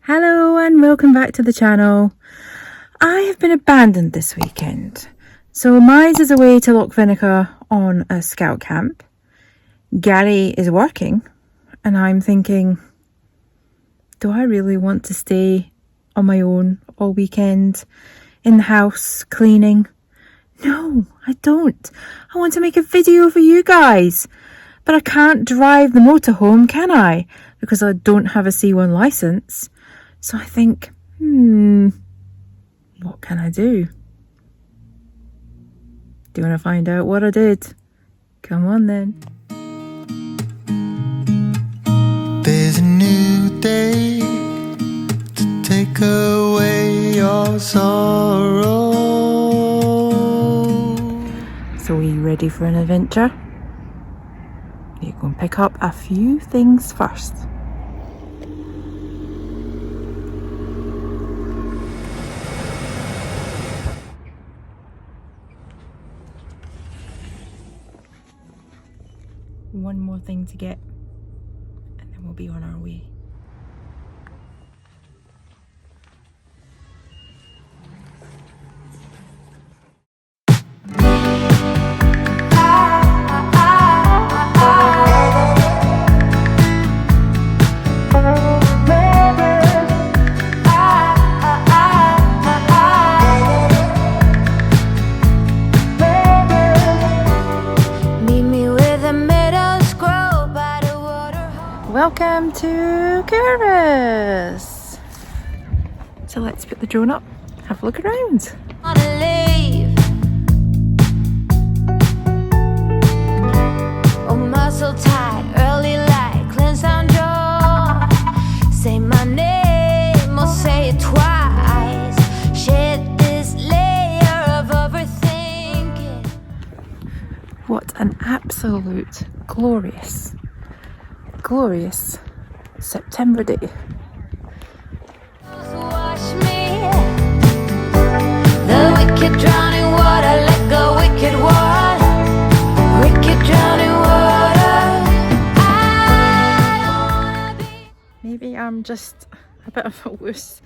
Hello and welcome back to the channel. I have been abandoned this weekend. So Mize is away to Loch Vinegar on a scout camp. Gary is working and I'm thinking, do I really want to stay on my own all weekend in the house cleaning? No, I don't. I want to make a video for you guys. But I can't drive the motorhome, can I? Because I don't have a C1 licence. So I think, what can I do? Do you want to find out what I did? Come on then. There's a new day to take away your sorrow. So are you ready for an adventure? You can pick up a few things first. One more thing to get and then we'll be on our way. Welcome to Culross. So let's put the drone up, have a look around. Oh, muscle tight, early light, cleanse down jaw. Say my name or say it twice. Shed this layer of overthinking. What an absolute glorious September day. Wash me. The wicked drowning water, let go, wicked water. Wicked drowning water. I don't wanna be. Maybe I'm just a bit of a wuss,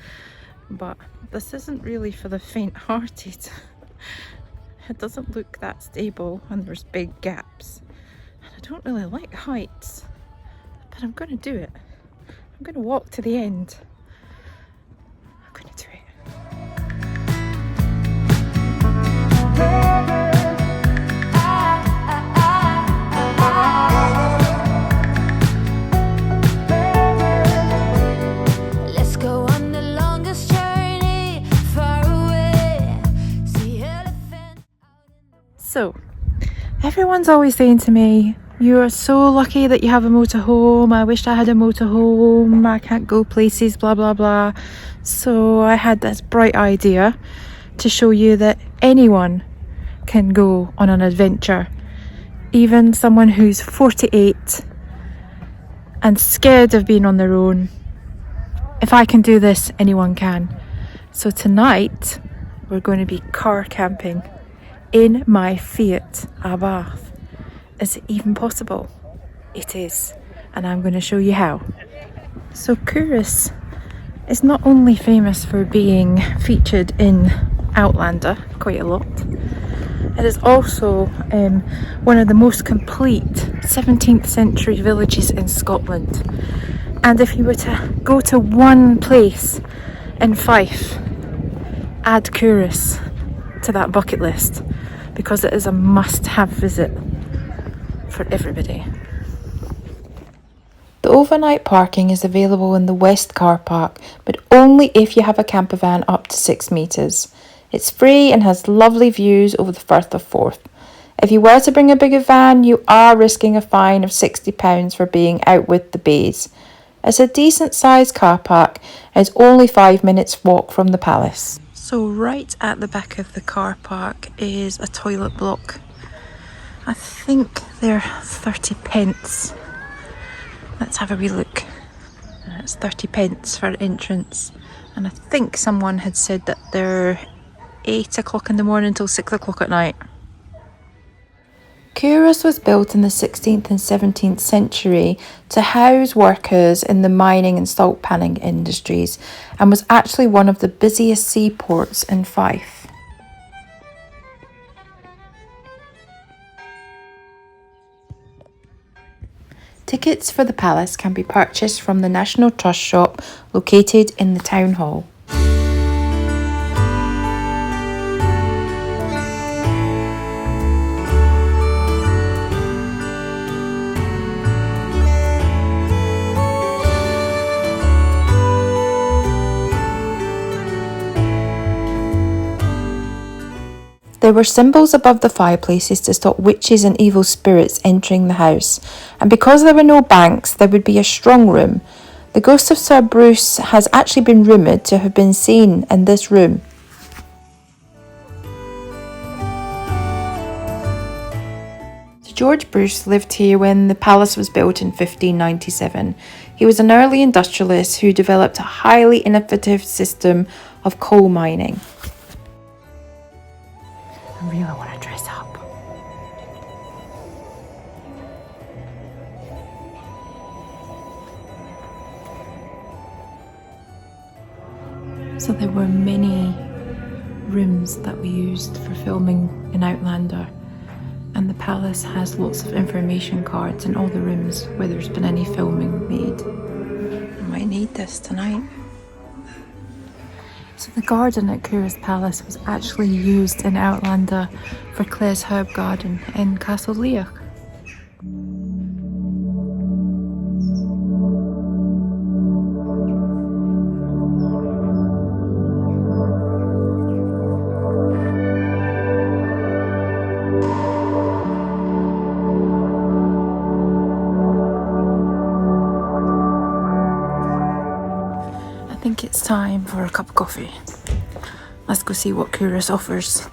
but this isn't really for the faint-hearted. It doesn't look that stable and there's big gaps. And I don't really like heights. But I'm going to do it. I'm going to walk to the end. I'm going to do it. Let's go on the longest journey far away. See elephant. So, everyone's always saying to me, you are so lucky that you have a motorhome. I wish I had a motorhome. I can't go places, blah, blah, blah. So I had this bright idea to show you that anyone can go on an adventure. Even someone who's 48 and scared of being on their own. If I can do this, anyone can. So tonight, we're going to be car camping in my Fiat Abarth. Is it even possible? It is, and I'm going to show you how. So Culross is not only famous for being featured in Outlander quite a lot, it is also one of the most complete 17th century villages in Scotland. And if you were to go to one place in Fife, add Culross to that bucket list, because it is a must-have visit for everybody. The overnight parking is available in the West car park, but only if you have a campervan up to 6 metres. It's free and has lovely views over the Firth of Forth. If you were to bring a bigger van, you are risking a fine of £60 for being out with the bays. It's a decent sized car park and it's only 5 minutes walk from the palace. So right at the back of the car park is a toilet block. I think they're 30 pence. Let's have a wee look. It's 30 pence for entrance. And I think someone had said that they're 8 o'clock in the morning till 6 o'clock at night. Culross was built in the 16th and 17th century to house workers in the mining and salt panning industries and was actually one of the busiest seaports in Fife. Tickets for the palace can be purchased from the National Trust shop located in the town hall. There were symbols above the fireplaces to stop witches and evil spirits entering the house, and because there were no banks, there would be a strong room. The ghost of Sir Bruce has actually been rumoured to have been seen in this room. Sir George Bruce lived here when the palace was built in 1597. He was an early industrialist who developed a highly innovative system of coal mining. I really want to dress up. So there were many rooms that we used for filming in Outlander, and the palace has lots of information cards in all the rooms where there's been any filming made. I might need this tonight. So the garden at Culross Palace was actually used in Outlander for Clare's Herb Garden in Castle Leach. I think it's time for a cup of coffee. Let's go see what Culross offers.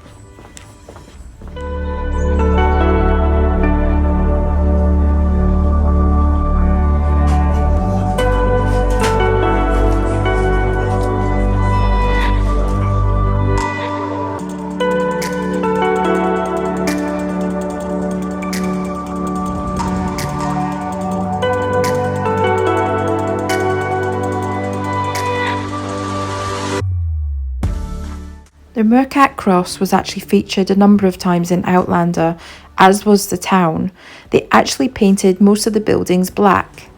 The Mercat Cross was actually featured a number of times in Outlander, as was the town. They actually painted most of the buildings black.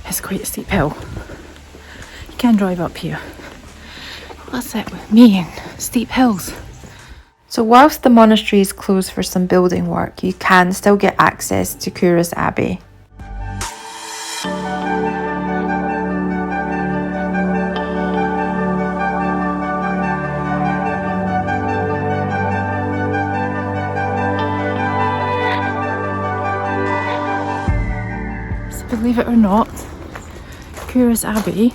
It's quite a steep hill. You can drive up here. What's it with me and steep hills? So whilst the monastery is closed for some building work, you can still get access to Culross Abbey. So believe it or not, Culross Abbey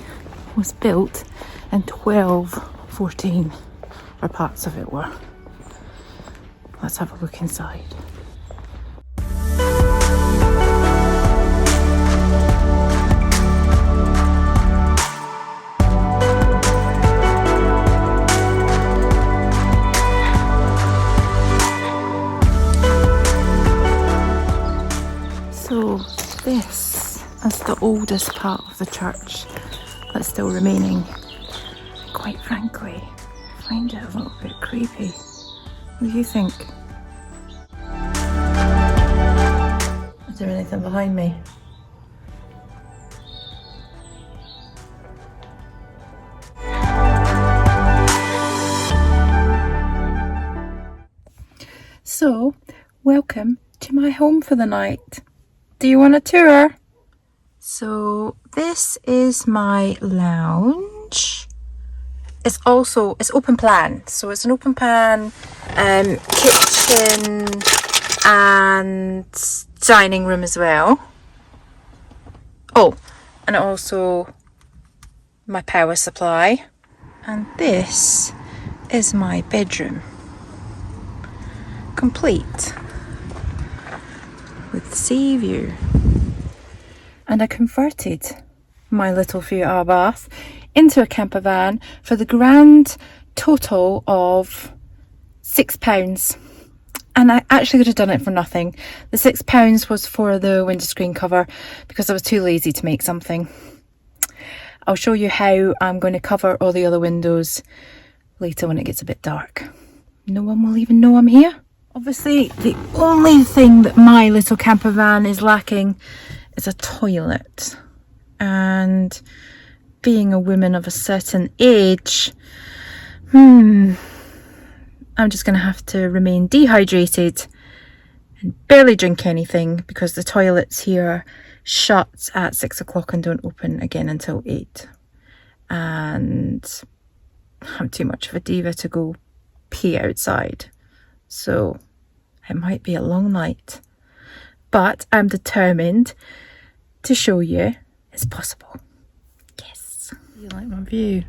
was built in 1214, or parts of it were. Let's have a look inside. So this is the oldest part of the church that's still remaining. Quite frankly, I find it a little bit creepy. What do you think? Is there anything behind me? So, welcome to my home for the night. Do you want a tour? So, this is my lounge. It's open plan, so it's an open plan kitchen and dining room as well. Oh, and also my power supply. And this is my bedroom, complete. with sea view. And I converted my little Fiat Abarth into a camper van for the grand total of £6. And I actually could have done it for nothing. The £6 was for the window screen cover because I was too lazy to make something. I'll show you how I'm going to cover all the other windows later when it gets a bit dark. No one will even know I'm here. Obviously, the only thing that my little camper van is lacking is a toilet. And being a woman of a certain age, I'm just going to have to remain dehydrated and barely drink anything because the toilets here shut at 6 o'clock and don't open again until 8. And I'm too much of a diva to go pee outside. So it might be a long night. But I'm determined to show you it's possible. Yes. You like my view?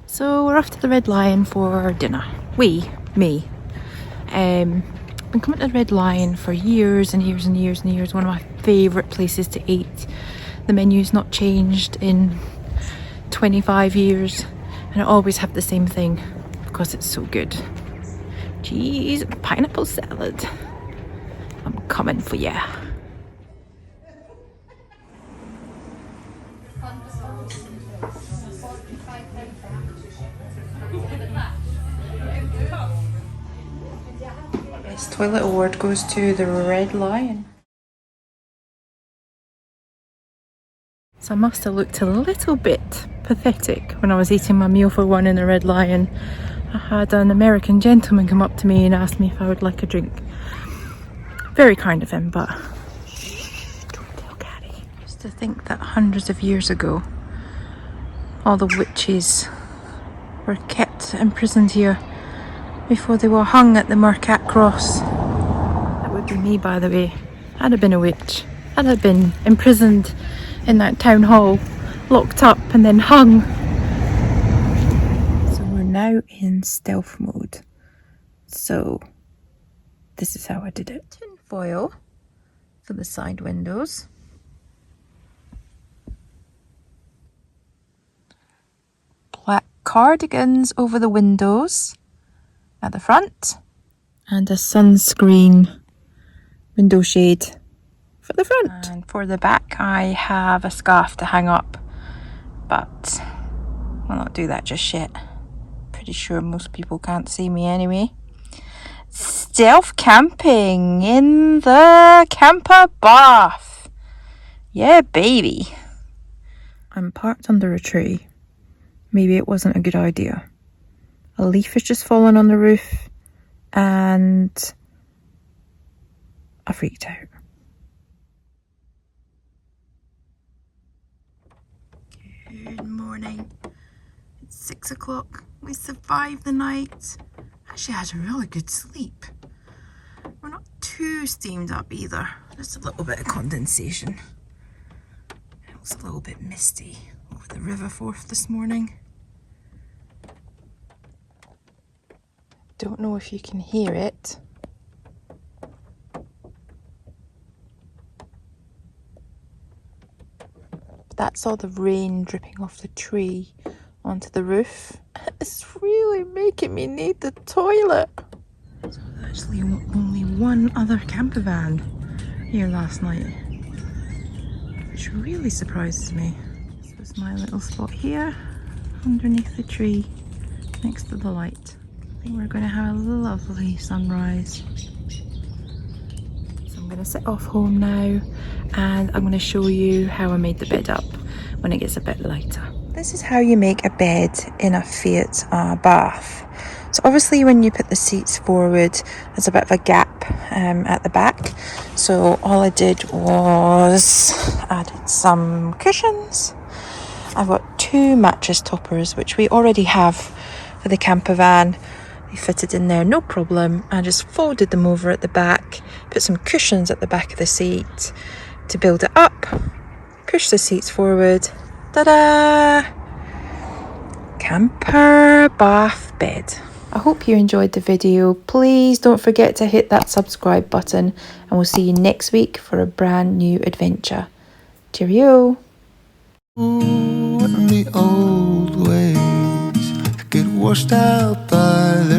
So we're off to the Red Lion for dinner. Me. Been coming to the Red Lion for years and years and years and years. One of my favourite places to eat. The menu's not changed in 25 years and I always have the same thing because it's so good. Cheese and pineapple salad. I'm coming for ya. Best toilet award goes to the Red Lion. So I must have looked a little bit pathetic when I was eating my meal for one in the Red Lion. I had an American gentleman come up to me and ask me if I would like a drink. Very kind of him, but don't tell Gary. I used to think that hundreds of years ago all the witches were kept imprisoned here before they were hung at the Marcat Cross. That would be me, by the way. I'd have been a witch. I'd have been imprisoned in that town hall, locked up and then hung. So we're now in stealth mode. So this is how I did it. Tin foil for the side windows. Black cardigans over the windows at the front. And a sunscreen window shade for the front. And for the back I have a scarf to hang up, but I'll not do that just yet. Pretty sure most people can't see me anyway. Stealth camping in the Camperbarth. Yeah, baby. I'm parked under a tree. Maybe it wasn't a good idea. A leaf has just fallen on the roof and I freaked out. Good morning. It's 6 o'clock. We survived the night. Actually had a really good sleep. We're not too steamed up either. Just a little bit of condensation. It was a little bit misty over the River Forth this morning. Don't know if you can hear it. That's all the rain dripping off the tree onto the roof. It's really making me need the toilet. So there's actually only one other camper van here last night, which really surprises me. This was my little spot here underneath the tree next to the light. I think we're going to have a lovely sunrise. So I'm going to set off home now and I'm going to show you how I made the bed up when it gets a bit lighter. This is how you make a bed in a Fiat Abarth. So obviously when you put the seats forward, there's a bit of a gap at the back. So all I did was added some cushions. I've got 2 mattress toppers, which we already have for the camper van. They fitted in there, no problem. I just folded them over at the back, put some cushions at the back of the seat to build it up, push the seats forward, ta-da! Camperbarth bed. I hope you enjoyed the video. Please don't forget to hit that subscribe button, and we'll see you next week for a brand new adventure. Cheerio! And the old ways get washed out by